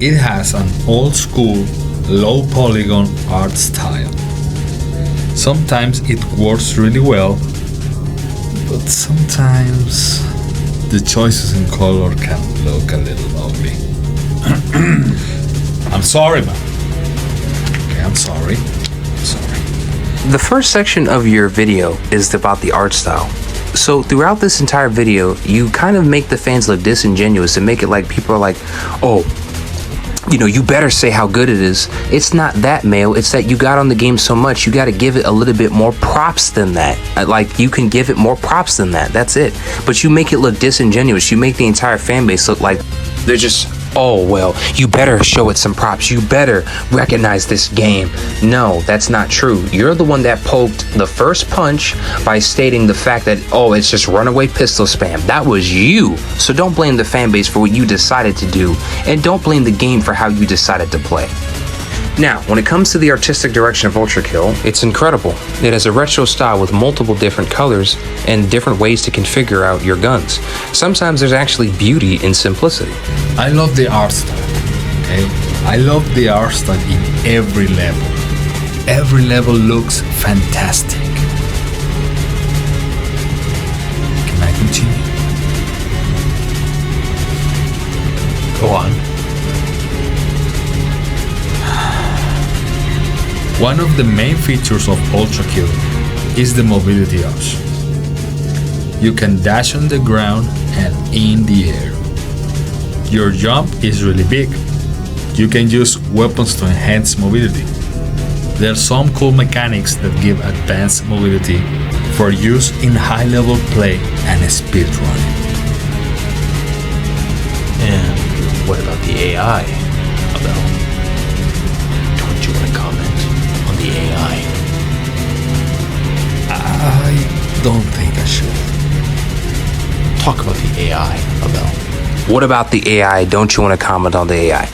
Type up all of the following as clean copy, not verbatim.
It has an old school, low polygon art style. Sometimes it works really well, but sometimes the choices in color can look a little ugly. I'm sorry, man. Okay, I'm sorry. The first section of your video is about the art style. So throughout this entire video, you kind of make the fans look disingenuous and make it like people are like, oh, you know, you better say how good it is. It's not that, Mayo. It's that you got on the game so much, you got to give it a little bit more props than that. Like, you can give it more props than that. That's it. But you make it look disingenuous. You make the entire fan base look like they're just, oh, well, you better show it some props. You better recognize this game. No, that's not true. You're the one that poked the first punch by stating the fact that, oh, it's just runaway pistol spam. That was you. So don't blame the fan base for what you decided to do, and don't blame the game for how you decided to play. Now, when it comes to the artistic direction of Ultrakill, it's incredible. It has a retro style with multiple different colors and different ways to configure out your guns. Sometimes there's actually beauty in simplicity. I love the art style, okay? I love the art style in every level. Every level looks fantastic. Can I continue? Go on. One of the main features of Ultrakill is the mobility option. You can dash on the ground and in the air. Your jump is really big. You can use weapons to enhance mobility. There are some cool mechanics that give advanced mobility for use in high-level play and speedrunning. And what about the AI, Abel? Don't you want to comment on the AI? I don't think I should. Talk about the AI, Abel. What about the AI? Don't you want to comment on the AI?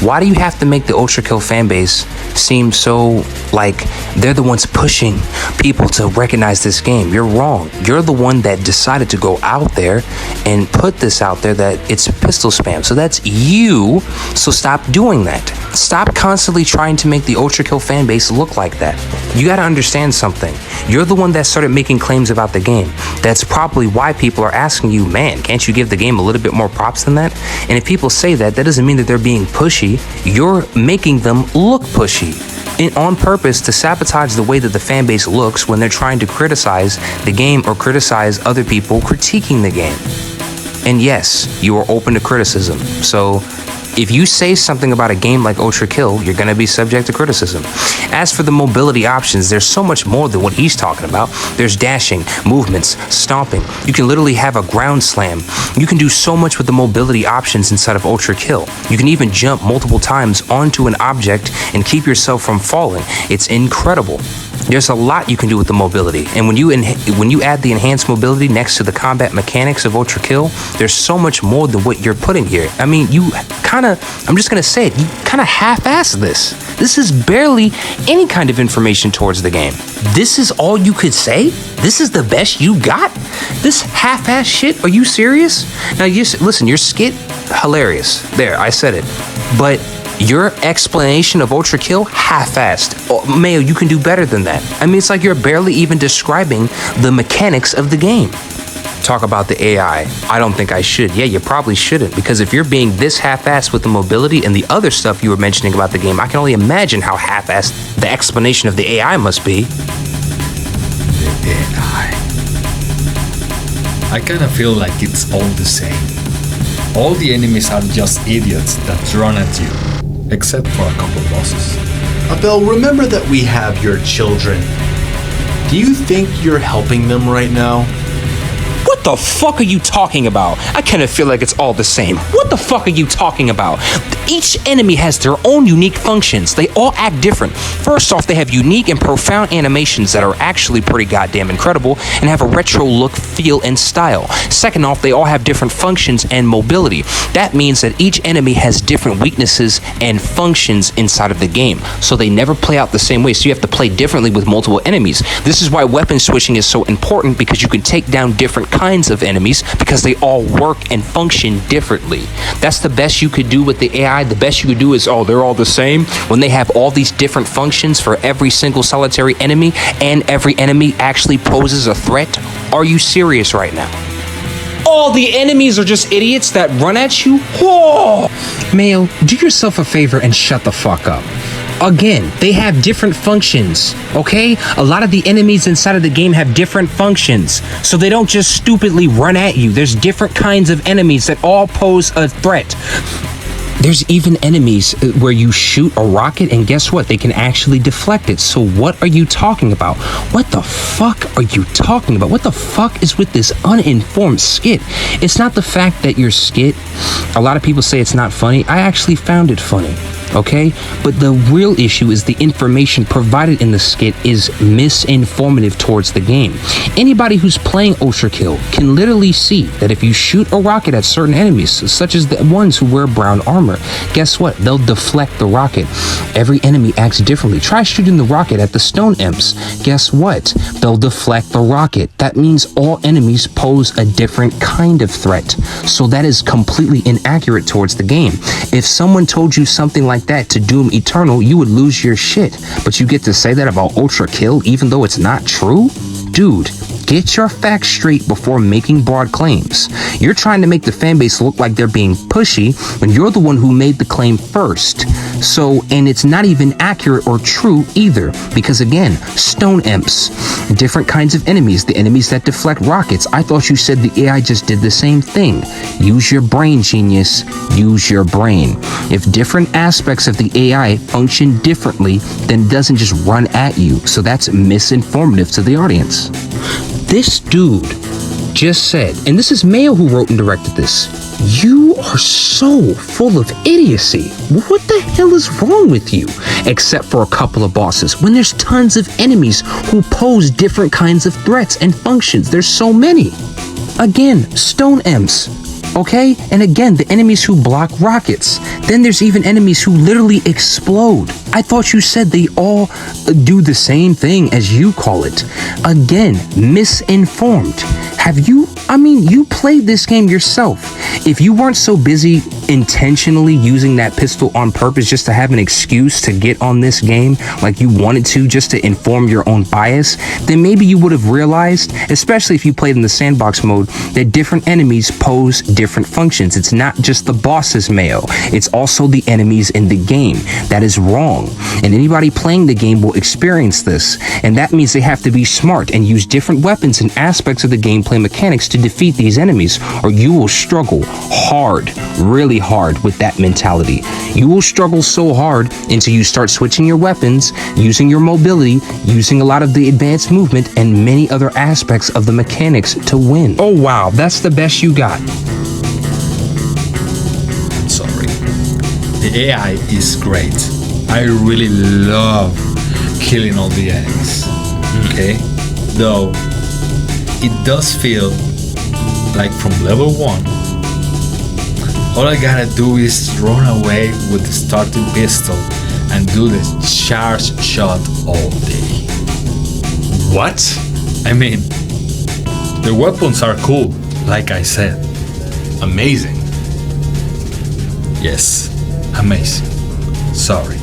Why do you have to make the Ultrakill fanbase seem so like they're the ones pushing people to recognize this game? You're wrong. You're the one that decided to go out there and put this out there that it's pistol spam. So that's you. So stop doing that. Stop constantly trying to make the Ultrakill fanbase look like that. You got to understand something. You're the one that started making claims about the game. That's probably why people are asking you, man, can't you give the game a little bit more props than that? And if people say that, that doesn't mean that they're being pushy. You're making them look pushy and on purpose to sabotage the way that the fan base looks when they're trying to criticize the game or criticize other people critiquing the game. And yes, you are open to criticism. So if you say something about a game like Ultrakill, you're going to be subject to criticism. As for the mobility options, there's so much more than what he's talking about. There's dashing, movements, stomping. You can literally have a ground slam. You can do so much with the mobility options inside of Ultrakill. You can even jump multiple times onto an object and keep yourself from falling. It's incredible. There's a lot you can do with the mobility, and when you add the enhanced mobility next to the combat mechanics of Ultrakill, there's so much more than what you're putting here. I mean, you kind of, I'm just gonna say it, you kind of half-ass this. This is barely any kind of information towards the game. This is all you could say? This is the best you got? This half-ass shit? Are you serious? Now, listen, your skit, hilarious. There, I said it. But your explanation of Ultrakill, half-assed. Oh, Mayo, you can do better than that. I mean, it's like you're barely even describing the mechanics of the game. Talk about the AI. I don't think I should. Yeah, you probably shouldn't, because if you're being this half-assed with the mobility and the other stuff you were mentioning about the game, I can only imagine how half-assed the explanation of the AI must be. The AI. I kind of feel like it's all the same. All the enemies are just idiots that run at you. Except for a couple bosses. Abel, remember that we have your children. Do you think you're helping them right now? What the fuck are you talking about? I kind of feel like it's all the same. What the fuck are you talking about? Each enemy has their own unique functions. They all act different. First off, they have unique and profound animations that are actually pretty goddamn incredible and have a retro look, feel, and style. Second off, they all have different functions and mobility. That means that each enemy has different weaknesses and functions inside of the game, so they never play out the same way, so you have to play differently with multiple enemies. This is why weapon switching is so important, because you can take down different kinds of enemies because they all work and function differently. That's the best you could do with the AI. The best you could do is, oh, they're all the same, when they have all these different functions for every single solitary enemy, and every enemy actually poses a threat. Are you serious right now? All the enemies are just idiots that run at you? Whoa! Mayo, do yourself a favor and shut the fuck up. Again, they have different functions, okay? A lot of the enemies inside of the game have different functions, so they don't just stupidly run at you. There's different kinds of enemies that all pose a threat. There's even enemies where you shoot a rocket and guess what? They can actually deflect it. So what are you talking about? What the fuck are you talking about? What the fuck is with this uninformed skit? It's not the fact that your skit, a lot of people say it's not funny. I actually found it funny. Okay, but the real issue is the information provided in the skit is misinformative towards the game. Anybody who's playing Ultrakill can literally see that if you shoot a rocket at certain enemies, such as the ones who wear brown armor, guess what? They'll deflect the rocket. Every enemy acts differently. Try shooting the rocket at the stone imps. Guess what? They'll deflect the rocket. That means all enemies pose a different kind of threat. So that is completely inaccurate towards the game. If someone told you something like that to Doom Eternal, you would lose your shit. But you get to say that about Ultrakill even though it's not true? Dude, get your facts straight before making broad claims. You're trying to make the fanbase look like they're being pushy when you're the one who made the claim first. So, and it's not even accurate or true either, because again, stone imps, different kinds of enemies, the enemies that deflect rockets. I thought you said the AI just did the same thing. Use your brain, genius. Use your brain. If different aspects of the AI function differently, then it doesn't just run at you. So that's misinformative to the audience. This dude just said, and this is Mayo who wrote and directed this, you are so full of idiocy. What the hell is wrong with you? Except for a couple of bosses, when there's tons of enemies who pose different kinds of threats and functions. There's so many. Again, stone imps. Okay? And again, the enemies who block rockets. Then there's even enemies who literally explode. I thought you said they all do the same thing as you call it. Again, misinformed. You played this game yourself. If you weren't so busy intentionally using that pistol on purpose just to have an excuse to get on this game, like you wanted to just to inform your own bias, then maybe you would have realized, especially if you played in the sandbox mode, that different enemies pose different functions. It's not just the bosses, Mayo. It's also the enemies in the game. That is wrong. And anybody playing the game will experience this. And that means they have to be smart and use different weapons and aspects of the gameplay mechanics to defeat these enemies, or you will struggle hard, really hard with that mentality. You will struggle so hard until you start switching your weapons, using your mobility, using a lot of the advanced movement, and many other aspects of the mechanics to win. Oh wow, that's the best you got. Sorry. The AI is great. I really love killing all the enemies. Okay? Though, it does feel like from level 1, all I gotta do is run away with the starting pistol and do the charge shot all day. What? I mean, the weapons are cool, like I said. Amazing. Yes, amazing. Sorry.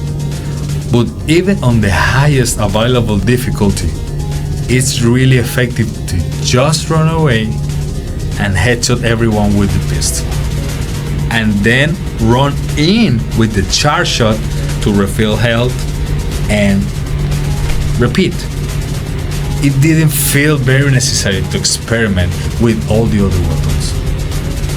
But even on the highest available difficulty, it's really effective to just run away and headshot everyone with the pistol. And then run in with the charge shot to refill health and repeat. It didn't feel very necessary to experiment with all the other weapons.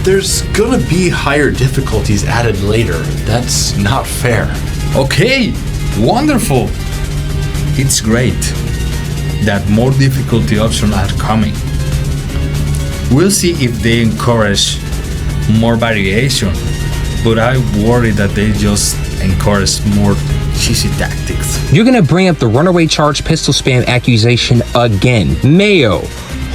There's gonna be higher difficulties added later. That's not fair. Okay, wonderful. It's great that more difficulty options are coming. We'll see if they encourage more variation, but I worry that they just encourage more cheesy tactics. You're gonna bring up the runaway charge pistol spam accusation again. Mayo,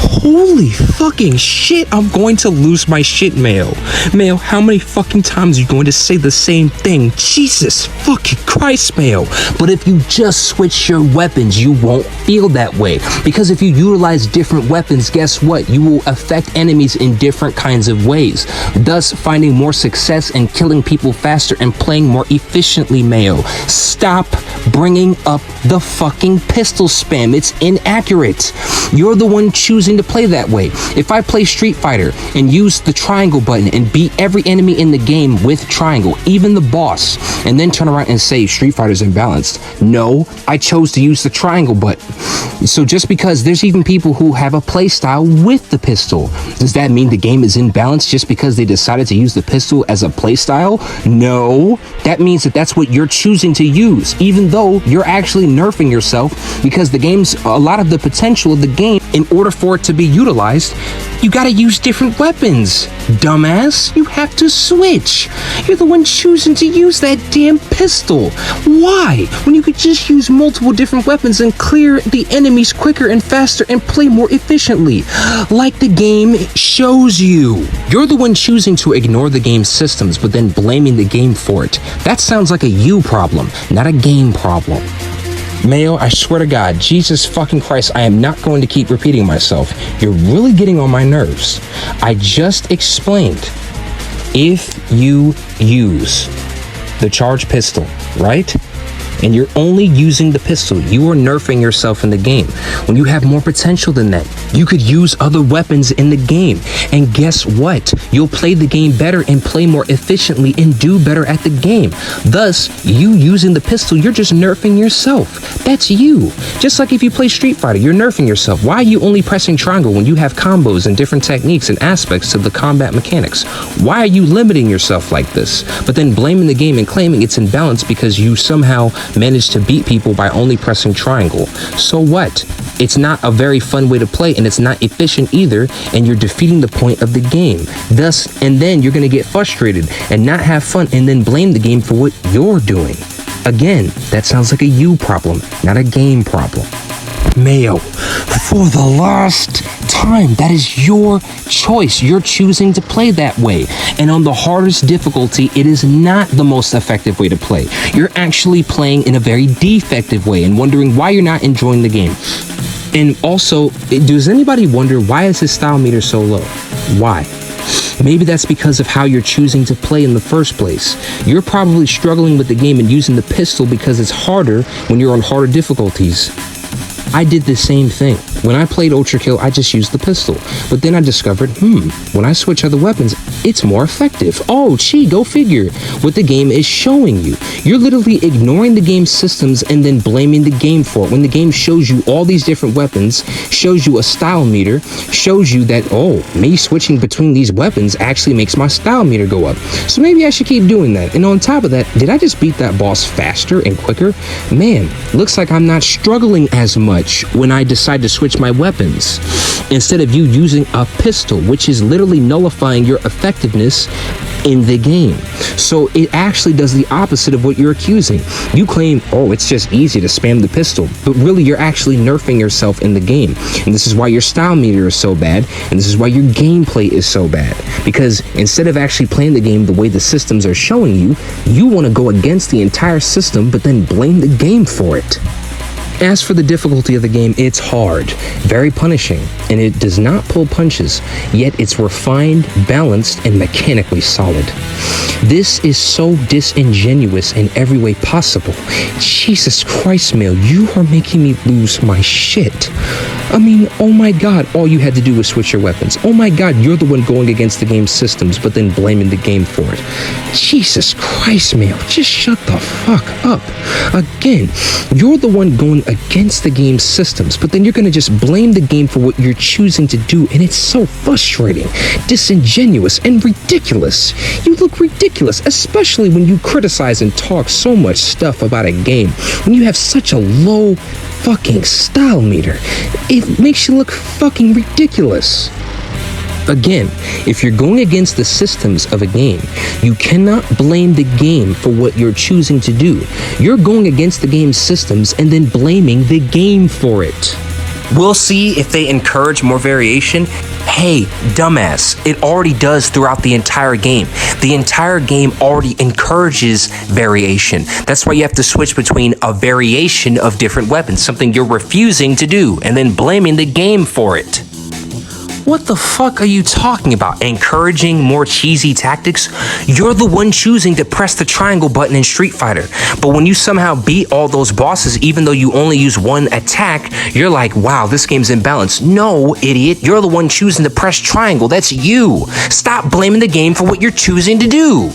Holy fucking shit, I'm going to lose my shit, Mayo. Mayo, how many fucking times are you going to say the same thing? Jesus fucking Christ, Mayo. But if you just switch your weapons, you won't feel that way. Because if you utilize different weapons, guess what? You will affect enemies in different kinds of ways, thus finding more success and killing people faster and playing more efficiently, Mayo. Stop bringing up the fucking pistol spam. It's inaccurate. You're the one choosing to play that way. If I play Street Fighter and use the triangle button and beat every enemy in the game with triangle, even the boss, and then turn around and say Street Fighter's imbalanced, no, I chose to use the triangle button. So just because there's even people who have a play style with the pistol, does that mean the game is imbalanced just because they decided to use the pistol as a play style? No, that means that that's what you're choosing to use, even though you're actually nerfing yourself, because the game's, a lot of the potential of the game, in order for it to be utilized, you gotta use different weapons. Dumbass, you have to switch. You're the one choosing to use that damn pistol. Why? When you could just use multiple different weapons and clear the enemies quicker and faster and play more efficiently, like the game shows you. You're the one choosing to ignore the game's systems, but then blaming the game for it. That sounds like a you problem, not a game problem. Mayo, I swear to God, Jesus fucking Christ, I am not going to keep repeating myself. You're really getting on my nerves. I just explained, if you use the charged pistol, right? And you're only using the pistol, you are nerfing yourself in the game. When you have more potential than that, you could use other weapons in the game. And guess what? You'll play the game better and play more efficiently and do better at the game. Thus, you using the pistol, you're just nerfing yourself. That's you. Just like if you play Street Fighter, you're nerfing yourself. Why are you only pressing triangle when you have combos and different techniques and aspects to the combat mechanics? Why are you limiting yourself like this? But then blaming the game and claiming it's imbalanced because you somehow managed to beat people by only pressing triangle. So what? It's not a very fun way to play, and it's not efficient either, and you're defeating the point of the game. Thus, and then you're gonna get frustrated and not have fun and then blame the game for what you're doing. Again, that sounds like a you problem, not a game problem. Mayo, for the last time, that is your choice. You're choosing to play that way. And on the hardest difficulty, it is not the most effective way to play. You're actually playing in a very defective way and wondering why you're not enjoying the game. And also, does anybody wonder why is his style meter so low? Why? Maybe that's because of how you're choosing to play in the first place. You're probably struggling with the game and using the pistol because it's harder when you're on harder difficulties. I did the same thing. When I played Ultrakill, I just used the pistol. But then I discovered, when I switch other weapons, it's more effective. Oh, gee, go figure. What the game is showing you. You're literally ignoring the game's systems and then blaming the game for it. When the game shows you all these different weapons, shows you a style meter, shows you that, oh, me switching between these weapons actually makes my style meter go up. So maybe I should keep doing that. And on top of that, did I just beat that boss faster and quicker? Man, looks like I'm not struggling as much when I decide to switch my weapons, instead of you using a pistol, which is literally nullifying your effectiveness in the game. So it actually does the opposite of what you're accusing. You claim, oh, it's just easy to spam the pistol, but really you're actually nerfing yourself in the game. And this is why your style meter is so bad, and this is why your gameplay is so bad. Because instead of actually playing the game the way the systems are showing you, you want to go against the entire system, but then blame the game for it. As for the difficulty of the game, it's hard, very punishing, and it does not pull punches, yet it's refined, balanced, and mechanically solid. This is so disingenuous in every way possible. Jesus Christ, Mail, you are making me lose my shit. I mean, oh my God, all you had to do was switch your weapons. Oh my God, you're the one going against the game's systems, but then blaming the game for it. Jesus Christ, Mail, just shut the fuck up. Again, you're the one going against the game's systems, but then you're gonna just blame the game for what you're choosing to do, and it's so frustrating, disingenuous, and ridiculous. You look ridiculous, especially when you criticize and talk so much stuff about a game, when you have such a low fucking style meter. It makes you look fucking ridiculous. Again, if you're going against the systems of a game, you cannot blame the game for what you're choosing to do. You're going against the game's systems and then blaming the game for it. We'll see if they encourage more variation. Hey, dumbass, it already does throughout the entire game. The entire game already encourages variation. That's why you have to switch between a variation of different weapons, something you're refusing to do, and then blaming the game for it. What the fuck are you talking about? Encouraging more cheesy tactics? You're the one choosing to press the triangle button in Street Fighter. But when you somehow beat all those bosses, even though you only use one attack, you're like, wow, this game's imbalanced. No, idiot. You're the one choosing to press triangle. That's you. Stop blaming the game for what you're choosing to do.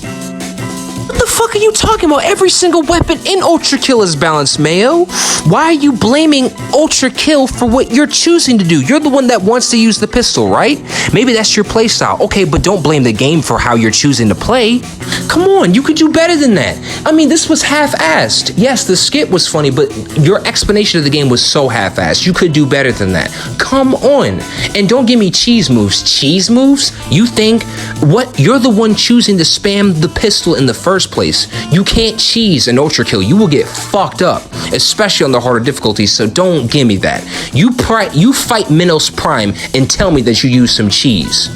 What the fuck are you talking about? Every single weapon in Ultrakill is balanced, Mayo. Why are you blaming Ultrakill for what you're choosing to do? You're the one that wants to use the pistol, right? Maybe that's your playstyle. Okay, but don't blame the game for how you're choosing to play. Come on, you could do better than that. I mean, this was half-assed. Yes, the skit was funny, but your explanation of the game was so half-assed. You could do better than that. Come on. And don't give me cheese moves. Cheese moves? You think, what? You're the one choosing to spam the pistol in the first place. You can't cheese an Ultrakill. You will get fucked up, especially on the harder difficulties, so don't give me that. You fight Minos Prime and tell me that you use some cheese.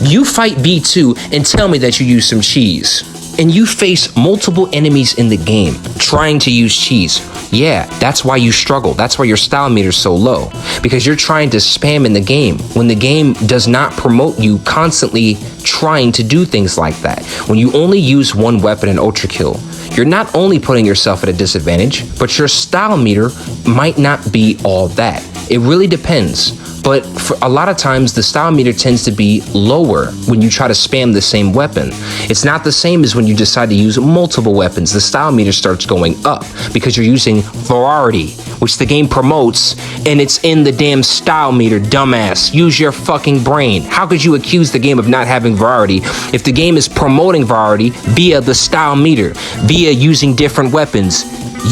You fight B2 and tell me that you use some cheese. And you face multiple enemies in the game trying to use cheese. Yeah, that's why you struggle. That's why your style meter's so low. Because you're trying to spam in the game when the game does not promote you constantly trying to do things like that. When you only use one weapon in Ultrakill, you're not only putting yourself at a disadvantage, but your style meter might not be all that. It really depends. But for a lot of times, the style meter tends to be lower when you try to spam the same weapon. It's not the same as when you decide to use multiple weapons. The style meter starts going up because you're using variety, which the game promotes, and it's in the damn style meter, dumbass. Use your fucking brain. How could you accuse the game of not having variety if the game is promoting variety via the style meter, via using different weapons?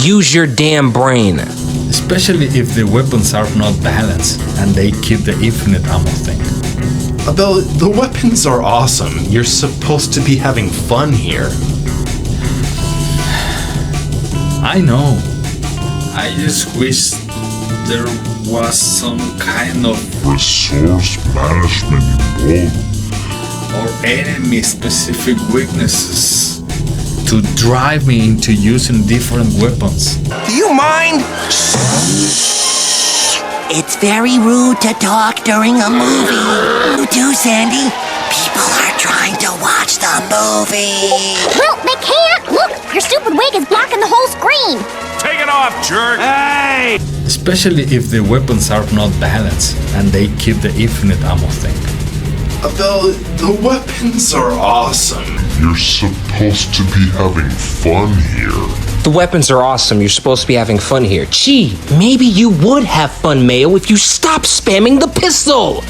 Use your damn brain. Especially if the weapons are not balanced and they keep the infinite ammo thing. Abel, the weapons are awesome. You're supposed to be having fun here. I know. I just wish there was some kind of resource management involved. or enemy-specific weaknesses to drive me into using different weapons. Do you mind? It's very rude to talk during a movie. You do, Sandy? People are trying to watch the movie. Well, they can't. Look, your stupid wig is blocking the whole screen. Take it off, jerk! Hey! Especially if the weapons are not balanced and they keep the infinite ammo thing. Abel, the weapons are awesome. You're supposed to be having fun here. The weapons are awesome. You're supposed to be having fun here. Gee, maybe you would have fun, Mayo, if you stop spamming the pistol.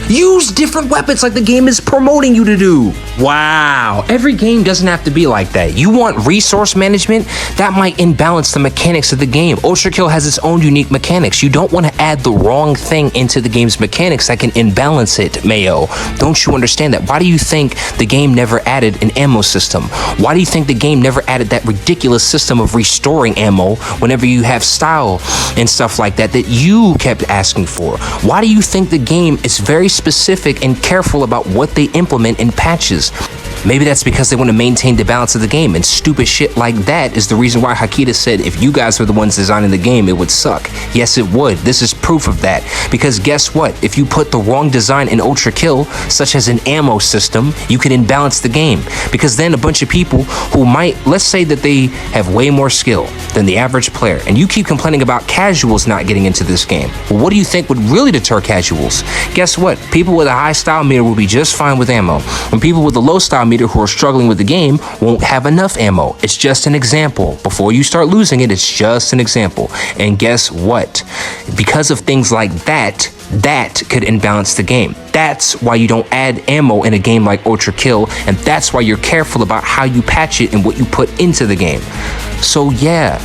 Use different weapons like the game is promoting you to do. Wow. Every game doesn't have to be like that. You want resource management? That might imbalance the mechanics of the game. Ultrakill has its own unique mechanics. You don't want to add the wrong thing into the game's mechanics that can imbalance it, Mayo. Don't you understand that? Why do you think the game never added an ammo system? Why do you think the game never added that ridiculous system of restoring ammo whenever you have style and stuff like that that you kept asking for? Why do you think the game is very specific and careful about what they implement in patches? Maybe that's because they want to maintain the balance of the game, and stupid shit like that is the reason why Hakita said if you guys were the ones designing the game, it would suck. Yes, it would. This is proof of that. Because guess what? If you put the wrong design in Ultrakill, such as an ammo system, you can imbalance the game. Because then a bunch of people who might, let's say that they have way more skill than the average player, and you keep complaining about casuals not getting into this game. Well, what do you think would really deter casuals? Guess what? People with a high style meter will be just fine with ammo. And people with a low style meter who are struggling with the game won't have enough ammo. It's just an example. Before you start losing it, it's just an example. And guess what? Because of things like that, that could imbalance the game. That's why you don't add ammo in a game like Ultrakill, and that's why you're careful about how you patch it and what you put into the game. So yeah,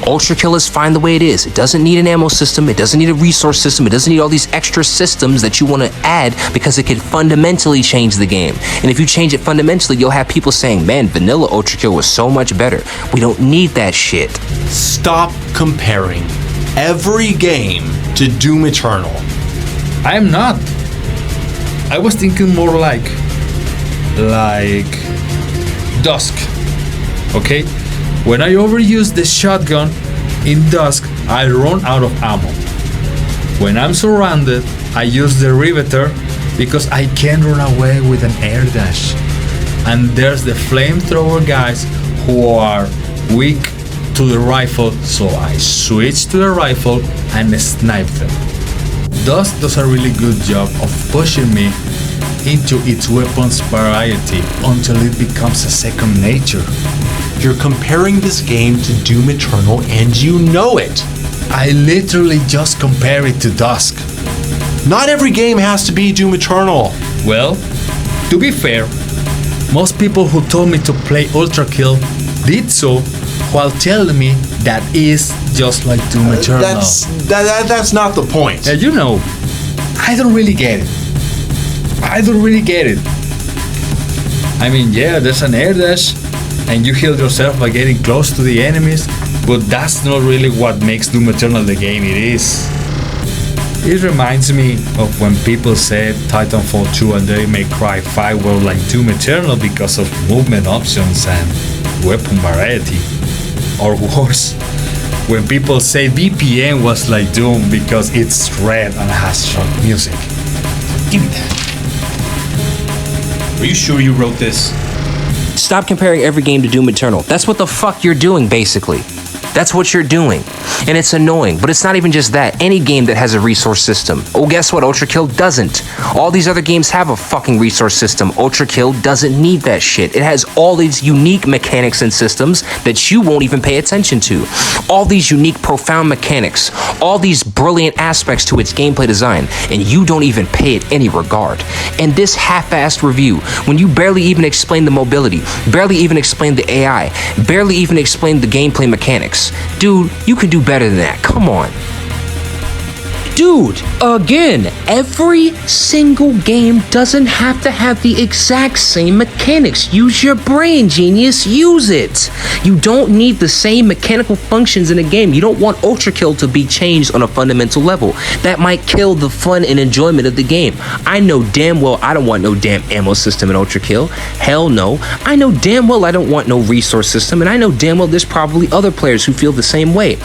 Ultrakill is fine the way it is. It doesn't need an ammo system. It doesn't need a resource system. It doesn't need all these extra systems that you want to add because it could fundamentally change the game. And if you change it fundamentally, you'll have people saying, man, vanilla Ultrakill was so much better. We don't need that shit. Stop comparing every game to Doom Eternal. I am not. I was thinking more like Dusk. Okay? When I overuse the shotgun in Dusk, I run out of ammo. When I'm surrounded, I use the Riveter because I can't run away with an air dash. And there's the flamethrower guys who are weak to the rifle, so I switch to the rifle and snipe them. Dusk does a really good job of pushing me into its weapons variety until it becomes a second nature. You're comparing this game to Doom Eternal and you know it. I literally just compare it to Dusk. Not every game has to be Doom Eternal. Well, to be fair, most people who told me to play Ultrakill did so while telling me that is just like Doom Eternal. That's not the point. You know, I don't really get it. I mean, yeah, there's an air dash and you heal yourself by getting close to the enemies, but that's not really what makes Doom Eternal the game it is. It reminds me of when people said Titanfall 2 and Devil May Cry 5 were like Doom Eternal because of movement options and weapon variety. Or worse, when people say VPN was like Doom because it's red and has strong music. Give me that. Are you sure you wrote this? Stop comparing every game to Doom Eternal. That's what the fuck you're doing, basically. That's what you're doing. And it's annoying, but it's not even just that. Any game that has a resource system. Oh, guess what? Ultrakill doesn't. All these other games have a fucking resource system. Ultrakill doesn't need that shit. It has all these unique mechanics and systems that you won't even pay attention to. All these unique, profound mechanics. All these brilliant aspects to its gameplay design, and you don't even pay it any regard. And this half-assed review, when you barely even explain the mobility, barely even explain the AI, barely even explain the gameplay mechanics. Dude, you can do better than that. Come on. Dude, again, every single game doesn't have to have the exact same mechanics. Use your brain, genius. Use it. You don't need the same mechanical functions in a game. You don't want Ultrakill to be changed on a fundamental level. That might kill the fun and enjoyment of the game. I know damn well I don't want no damn ammo system in Ultrakill. Hell no. I know damn well I don't want no resource system, and I know damn well there's probably other players who feel the same way.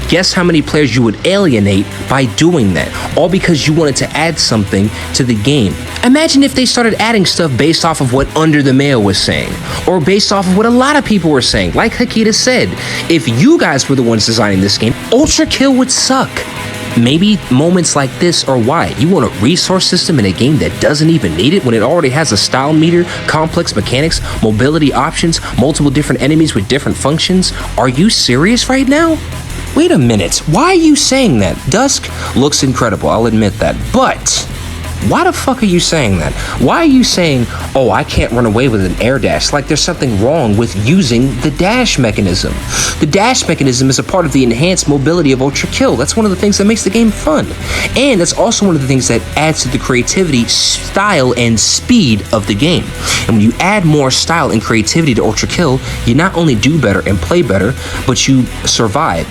Guess how many players you would alienate by doing that, all because you wanted to add something to the game. Imagine if they started adding stuff based off of what Under the Mayo was saying, or based off of what a lot of people were saying. Like Hakita said, if you guys were the ones designing this game, Ultrakill would suck. Maybe moments like this are why. You want a resource system in a game that doesn't even need it when it already has a style meter, complex mechanics, mobility options, multiple different enemies with different functions? Are you serious right now? Wait a minute, why are you saying that? Dusk looks incredible, I'll admit that, but why the fuck are you saying that? Why are you saying, oh, I can't run away with an air dash, like there's something wrong with using the dash mechanism? The dash mechanism is a part of the enhanced mobility of Ultrakill. That's one of the things that makes the game fun. And that's also one of the things that adds to the creativity, style, and speed of the game. And when you add more style and creativity to Ultrakill, you not only do better and play better, but you survive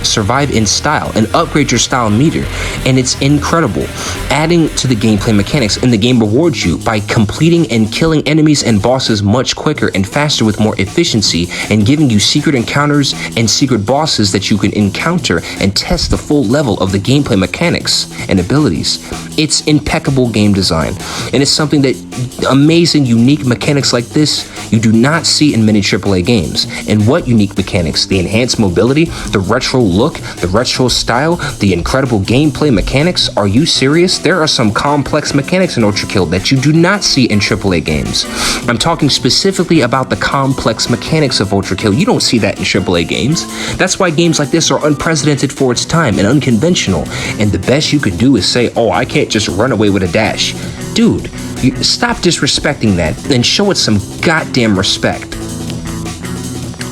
in style, and upgrade your style meter. And it's incredible. Adding to the gameplay mechanics, and the game rewards you by completing and killing enemies and bosses much quicker and faster with more efficiency, and giving you secret encounters and secret bosses that you can encounter and test the full level of the gameplay mechanics and abilities. It's impeccable game design, and it's something that amazing, unique mechanics like this you do not see in many AAA games. And what unique mechanics? The enhanced mobility, the retro look, the retro style, the incredible gameplay mechanics. Are you serious? There are some complex mechanics in Ultrakill that you do not see in AAA games. I'm talking specifically about the complex mechanics of Ultrakill. You don't see that in AAA games. That's why games like this are unprecedented for its time and unconventional. And the best you can do is say, oh, I can't just run away with a dash. Dude, stop disrespecting that and show it some goddamn respect.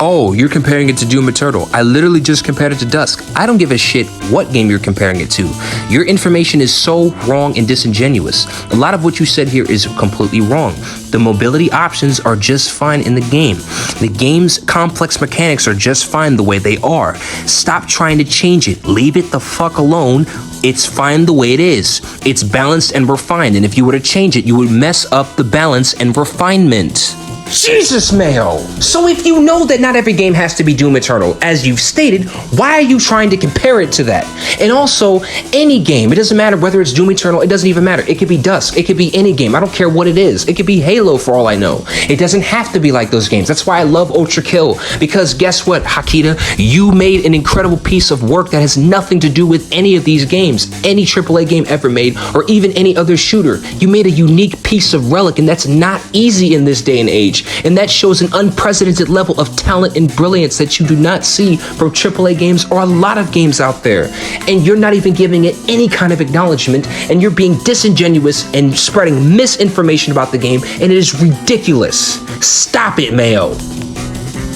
Oh, you're comparing it to Doom Eternal. I literally just compared it to Dusk. I don't give a shit what game you're comparing it to. Your information is so wrong and disingenuous. A lot of what you said here is completely wrong. The mobility options are just fine in the game. The game's complex mechanics are just fine the way they are. Stop trying to change it. Leave it the fuck alone. It's fine the way it is. It's balanced and refined, and if you were to change it, you would mess up the balance and refinement. Jesus, Mayo! So if you know that not every game has to be Doom Eternal, as you've stated, why are you trying to compare it to that? And also, any game, it doesn't matter whether it's Doom Eternal, it doesn't even matter. It could be Dusk, it could be any game, I don't care what it is. It could be Halo for all I know. It doesn't have to be like those games. That's why I love Ultrakill, because guess what, Hakita? You made an incredible piece of work that has nothing to do with any of these games, any AAA game ever made, or even any other shooter. You made a unique piece of relic, and that's not easy in this day and age. And that shows an unprecedented level of talent and brilliance that you do not see from AAA games or a lot of games out there. And you're not even giving it any kind of acknowledgement, and you're being disingenuous and spreading misinformation about the game, and it is ridiculous. Stop it, Mayo.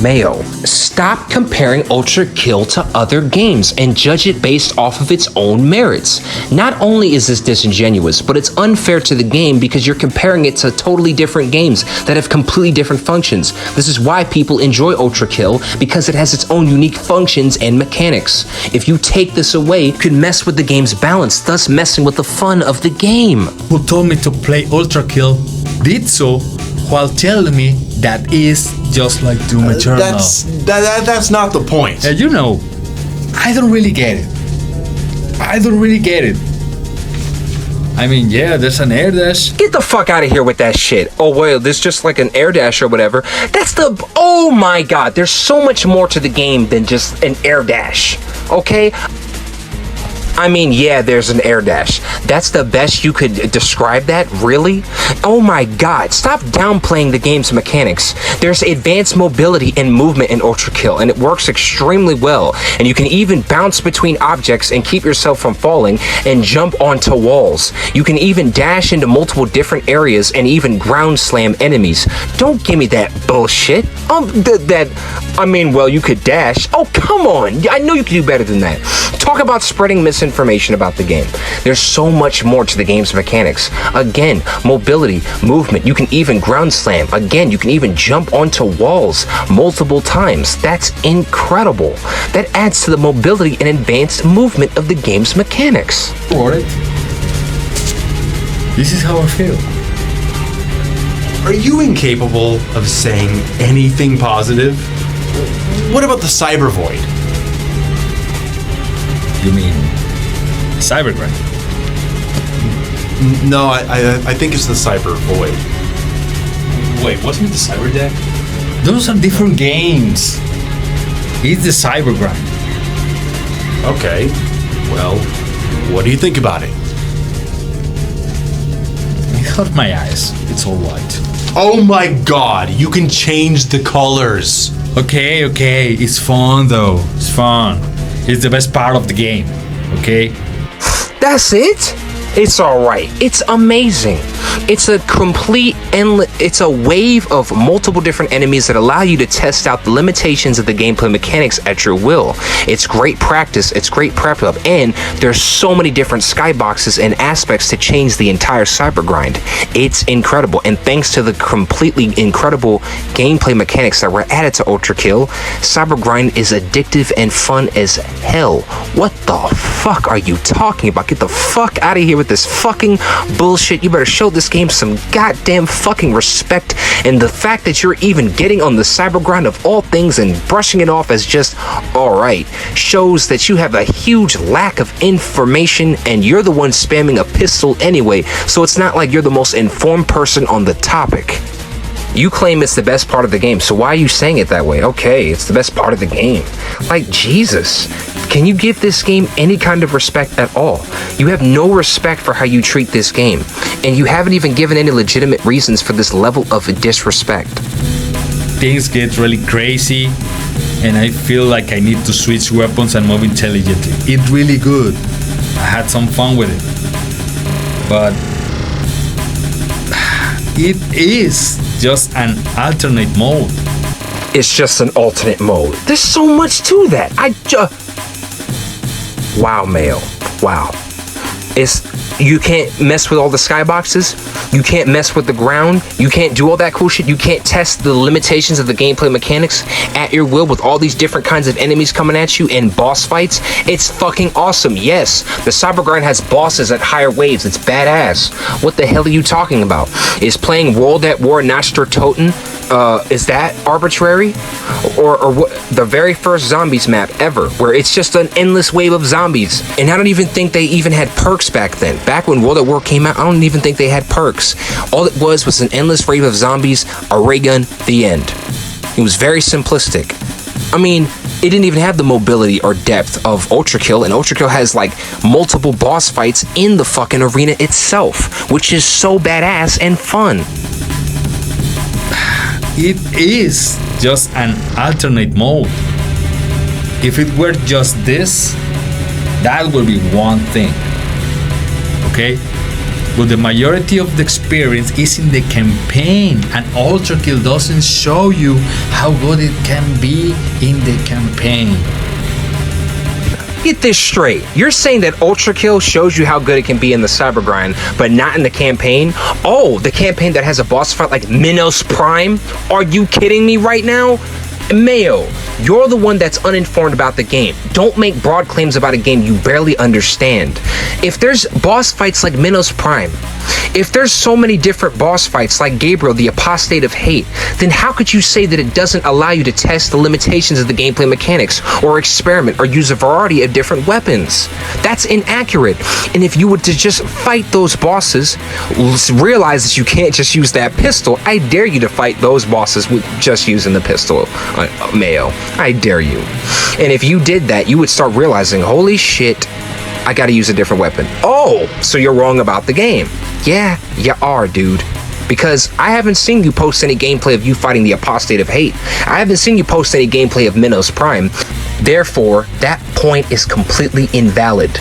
Mayo, stop comparing Ultrakill to other games and judge it based off of its own merits. Not only is this disingenuous, but it's unfair to the game because you're comparing it to totally different games that have completely different functions. This is why people enjoy Ultrakill, because it has its own unique functions and mechanics. If you take this away, you could mess with the game's balance, thus messing with the fun of the game. Who told me to play Ultrakill did so while telling me that is just like Doom Eternal. That's not the point. You know, I don't really get it. I mean, yeah, there's an air dash. Get the fuck out of here with that shit. Oh, well, there's just like an air dash or whatever. Oh my god, there's so much more to the game than just an air dash, okay? I mean, yeah, there's an air dash. That's the best you could describe that? Really? Oh my god, stop downplaying the game's mechanics. There's advanced mobility and movement in Ultrakill, and it works extremely well. And you can even bounce between objects and keep yourself from falling and jump onto walls. You can even dash into multiple different areas and even ground slam enemies. Don't give me that bullshit. Well, you could dash. Oh, come on. I know you can do better than that. Talk about spreading misinformation about the game. There's so much more to the game's mechanics. Again, mobility, movement. You can even ground slam. Again, you can even jump onto walls multiple times. That's incredible. That adds to the mobility and advanced movement of the game's mechanics. Alright. This is how I feel. Are you incapable of saying anything positive? What about the Cyber Void? You mean Cybergrind? No, I think it's the Cyber Void. Wait, wasn't it the Cyber Deck? Those are different games. It's the Cybergrind. Okay. Well, what do you think about it? It hurt my eyes. It's all white. Oh my god, you can change the colors. Okay, it's fun though. It's fun. It's the best part of the game. Okay? That's it? It's alright. It's amazing. It's a complete it's a wave of multiple different enemies that allow you to test out the limitations of the gameplay mechanics at your will. It's great practice, it's great prep up, and there's so many different skyboxes and aspects to change the entire Cybergrind. It's incredible, and thanks to the completely incredible gameplay mechanics that were added to Ultrakill, Cybergrind is addictive and fun as hell. What the fuck are you talking about? Get the fuck out of here with this fucking bullshit. You better show this game some goddamn fucking respect, and the fact that you're even getting on the Cybergrind of all things and brushing it off as just alright shows that you have a huge lack of information, and you're the one spamming a pistol anyway, so it's not like you're the most informed person on the topic. You claim it's the best part of the game, so why are you saying it that way? Okay, it's the best part of the game. Like, Jesus, can you give this game any kind of respect at all? You have no respect for how you treat this game, and you haven't even given any legitimate reasons for this level of disrespect. Things get really crazy, and I feel like I need to switch weapons and move intelligently. It's really good. I had some fun with it. But it is just an alternate mode. it's just an alternate mode. There's so much to that. Wow, Mayo. Wow. You can't mess with all the skyboxes. You can't mess with the ground. You can't do all that cool shit. You can't test the limitations of the gameplay mechanics at your will with all these different kinds of enemies coming at you in boss fights. It's fucking awesome. Yes, the cyber grind has bosses at higher waves. It's badass. What the hell are you talking about? Is playing World at War Nostra Toten, is that arbitrary? Or what, the very first zombies map ever, where it's just an endless wave of zombies. And I don't even think they even had perks back then. Back when World at War came out, I don't even think they had perks. All it was an endless wave of zombies, a ray gun, the end. It was very simplistic. I mean, it didn't even have the mobility or depth of Ultrakill, and Ultrakill has like multiple boss fights in the fucking arena itself, which is so badass and fun. It is just an alternate mode. If it were just this, that would be one thing. Okay? But the majority of the experience is in the campaign, and Ultrakill doesn't show you how good it can be in the campaign. Get this straight. You're saying that Ultrakill shows you how good it can be in the cyber grind, but not in the campaign? Oh, the campaign that has a boss fight like Minos Prime? Are you kidding me right now? Mayo, you're the one that's uninformed about the game. Don't make broad claims about a game you barely understand. If there's boss fights like Minos Prime, if there's so many different boss fights like Gabriel, the Apostate of Hate, then how could you say that it doesn't allow you to test the limitations of the gameplay mechanics, or experiment, or use a variety of different weapons? That's inaccurate. And if you were to just fight those bosses, realize that you can't just use that pistol, I dare you to fight those bosses with just using the pistol, Mayo. I dare you. And if you did that, you would start realizing, holy shit, I gotta use a different weapon. Oh, so you're wrong about the game. Yeah, you are, dude. Because I haven't seen you post any gameplay of you fighting the Apostate of Hate. I haven't seen you post any gameplay of Minos Prime. Therefore, that point is completely invalid.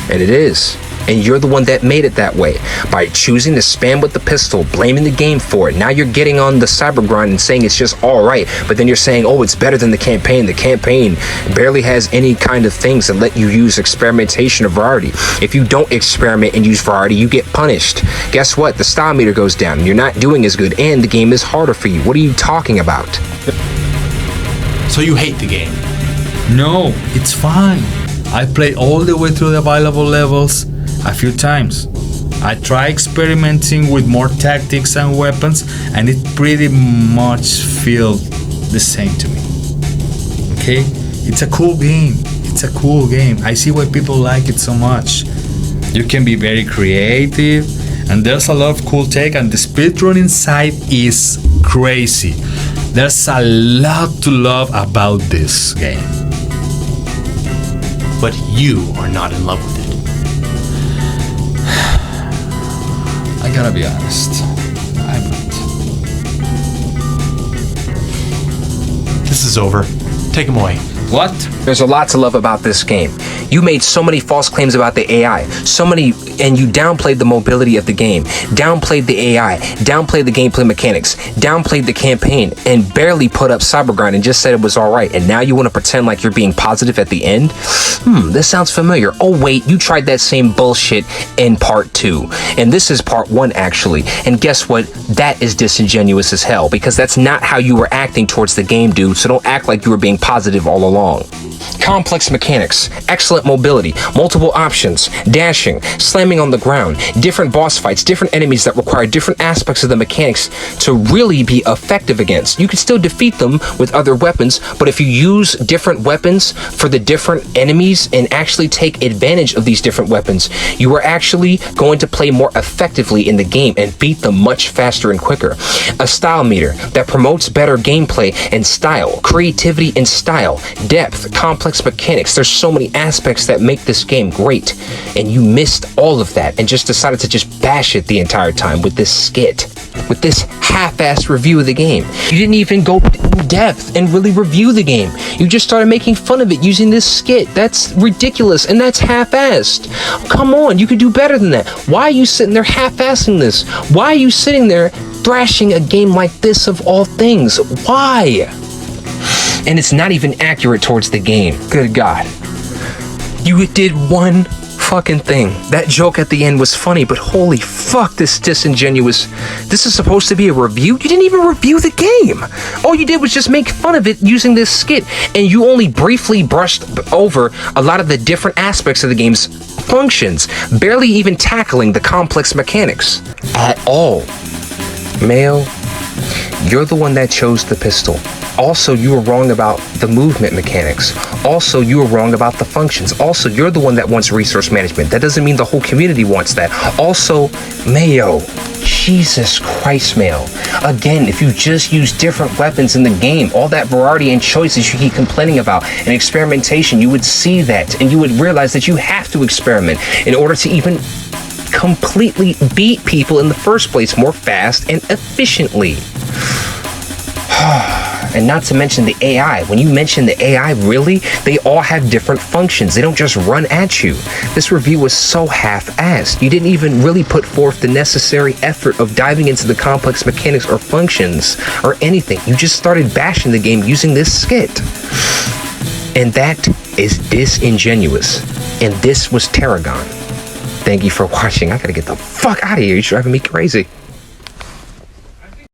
And it is. And you're the one that made it that way by choosing to spam with the pistol, blaming the game for it. Now you're getting on the cyber grind and saying it's just all right, but then you're saying, oh, it's better than the campaign. The campaign barely has any kind of things that let you use experimentation or variety. If you don't experiment and use variety, you get punished. Guess what? The style meter goes down. You're not doing as good, and the game is harder for you. What are you talking about? So you hate the game? No, it's fine. I played all the way through the available levels a few times. I try experimenting with more tactics and weapons, and it pretty much feels the same to me. Okay? It's a cool game. It's a cool game. I see why people like it so much. You can be very creative, and there's a lot of cool tech, and the speedrunning side is crazy. There's a lot to love about this game. But you are not in love with it. I gotta be honest, I'm not. This is over. Take him away. What? There's a lot to love about this game. You made so many false claims about the AI, and you downplayed the mobility of the game, downplayed the AI, downplayed the gameplay mechanics, downplayed the campaign, and barely put up Cybergrind and just said it was alright, and now you want to pretend like you're being positive at the end? This sounds familiar. Oh wait, you tried that same bullshit in part 2, and this is part 1 actually, and guess what? That is disingenuous as hell, because that's not how you were acting towards the game, dude, so don't act like you were being positive all along. Complex mechanics, excellent mobility, multiple options, dashing, slamming on the ground, different boss fights, different enemies that require different aspects of the mechanics to really be effective against. You can still defeat them with other weapons, but if you use different weapons for the different enemies and actually take advantage of these different weapons, you are actually going to play more effectively in the game and beat them much faster and quicker. A style meter that promotes better gameplay and style, creativity and style, depth, complex mechanics. There's so many aspects that make this game great, and you missed all of that and just decided to just bash it the entire time with this skit, with this half-assed review of the game. You didn't even go in depth and really review the game. You just started making fun of it using this skit. That's ridiculous, and that's half-assed. Come on, you could do better than that. Why are you sitting there half-assing this? Why are you sitting there thrashing a game like this of all things? Why? And it's not even accurate towards the game. Good God. You did one fucking thing. That joke at the end was funny, but holy fuck, this disingenuous. This is supposed to be a review? You didn't even review the game. All you did was just make fun of it using this skit, and you only briefly brushed over a lot of the different aspects of the game's functions, barely even tackling the complex mechanics at all. Mayo, you're the one that chose the pistol. Also, you were wrong about the movement mechanics. Also, you were wrong about the functions. Also, you're the one that wants resource management. That doesn't mean the whole community wants that. Also, Mayo, Jesus Christ, Mayo. Again, if you just use different weapons in the game, all that variety and choices you keep complaining about and experimentation, you would see that and you would realize that you have to experiment in order to even completely beat people in the first place more fast and efficiently. And not to mention the AI. When you mention the AI, really, they all have different functions. They don't just run at you. This review was so half-assed. You didn't even really put forth the necessary effort of diving into the complex mechanics or functions or anything. You just started bashing the game using this skit. And that is disingenuous. And this was Tarragon. Thank you for watching. I gotta get the fuck out of here. You're driving me crazy.